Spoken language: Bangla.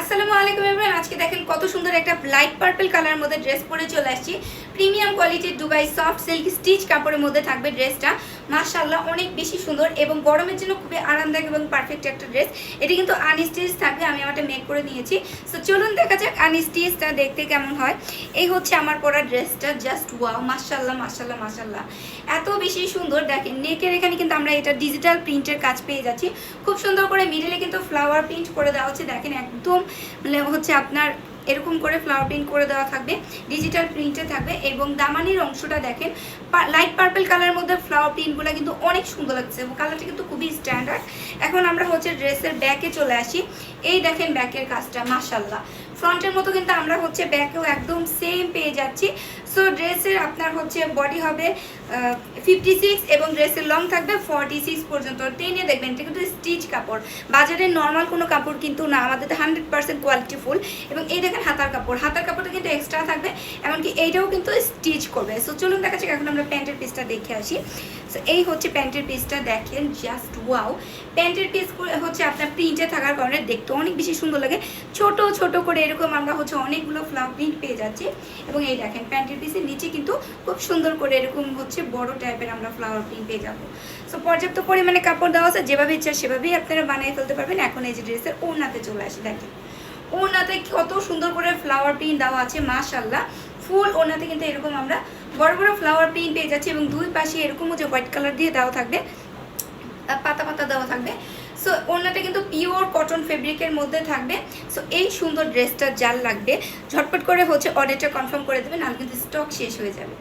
আসসালামু আলাইকুম এভরিওয়ান। আজকে দেখেন কত সুন্দর একটা লাইট পার্পল কালার মধ্যে ড্রেস পরে চলে আসছি। প্রিমিয়াম কোয়ালিটির দুবাই সফট সিল্ক স্টিচ কাপড়ের মধ্যে থাকবে ড্রেসটা। মাশাআল্লাহ অনেক বেশি সুন্দর এবং গরমের জন্য খুবই আরামদায়ক এবং পারফেক্ট একটা ড্রেস। এটি কিন্তু আনস্টিচ থাকবে, আমি আমারটা মেক করে নিয়েছি। সো চলুন দেখা যাক আনস্টিচটা দেখতে কেমন হয়। এই হচ্ছে আমার পরা ড্রেসটা, জাস্ট ওয়াও, মাশাআল্লাহ মাশাআল্লাহ মাশাআল্লাহ, এত বেশি সুন্দর। দেখেন নেকের এখানে কিন্তু আমরা এটা ডিজিটাল প্রিন্টের কাজ পেয়ে যাচ্ছি। খুব সুন্দর করে মিডলে কিন্তু ফ্লাওয়ার প্রিন্ট করে দেওয়া হচ্ছে। দেখেন একদম মানে হচ্ছে আপনার এরকম করে ফ্লাওয়ার প্রিন্ট করে দেওয়া থাকবে, ডিজিটাল প্রিন্টে থাকবে। এবং দামানির অংশটা দেখেন লাইট পার্পল কালারের মধ্যে ফ্লাওয়ার প্রিন্টগুলো কিন্তু অনেক সুন্দর লাগছে এবং কালারটা কিন্তু খুবই স্ট্যান্ডার্ড। এখন আমরা হচ্ছে ড্রেসের ব্যাকে চলে আসি। এই দেখেন ব্যাকের কাজটা, মাশাআল্লাহ ফ্রন্টের মতো কিন্তু আমরা হচ্ছে ব্যাকেও একদম সেম পেয়ে যাচ্ছি। সো ড্রেসের আপনার হচ্ছে বডি হবে 56 এবং ড্রেসের লং থাকবে 46 পর্যন্ত। টেনে দেখবেন এটা কিন্তু স্টিচ কাপড়, বাজারের নর্মাল কোনো কাপড় কিন্তু না, আমাদের 100% কোয়ালিটি ফুল। এবং এই দেখেন হাতার কাপড়, হাতার কাপড়টা কিন্তু এক্সট্রা থাকবে, এমনকি এইটাও কিন্তু স্টিচ করবে। সো চলুন দেখা যাক এখন আমরা প্যান্টের পিসটা দেখে আসি। সো এই হচ্ছে প্যান্টের পিসটা, দেখেন জাস্ট ওয়াও। প্যান্টের পিস হচ্ছে আপনার প্রিন্টে থাকার কারণে দেখতে অনেক বেশি সুন্দর লাগে। ছোট ছোট করে এরকম আমরা হচ্ছে অনেকগুলো ফ্লাওয়ার প্রিন্ট পেয়ে যাচ্ছি। এবং এই দেখেন প্যান্টের পিসের নিচে কিন্তু খুব সুন্দর করে এরকম হচ্ছে বড় টাইপের আমরা ফ্লাওয়ার প্রিন্ট পেয়ে যাবো। সো পর্যাপ্ত পরিমাণে কাপড় দেওয়া আছে, যেভাবে ইচ্ছা সেভাবেই আপনারা বানিয়ে ফেলতে পারবেন। এখন এই যে ড্রেসের ওড়নাতে চলে আসি, দেখেন ওড়নাতে কত সুন্দর করে ফ্লাওয়ার প্রিন্ট দেওয়া আছে, মাশাআল্লাহ। ফুল ওড়নাতে কিন্তু এরকম আমরা বড় বড় ফ্লাওয়ার প্রিন্ট পেয়ে যাচ্ছি এবং দুই পাশে এরকম হচ্ছে হোয়াইট কালার দিয়ে দেওয়া থাকবে, পাতা পাতা দেওয়া থাকবে। সো ওড়নাটা কিন্তু পিওর কটন ফেব্রিকের মধ্যে থাকবে। সো এই সুন্দর ড্রেসটা যার লাগবে ঝটপট করে হচ্ছে অর্ডারটা কনফার্ম করে দেবেন, নাহলে কিন্তু স্টক শেষ হয়ে যাবে।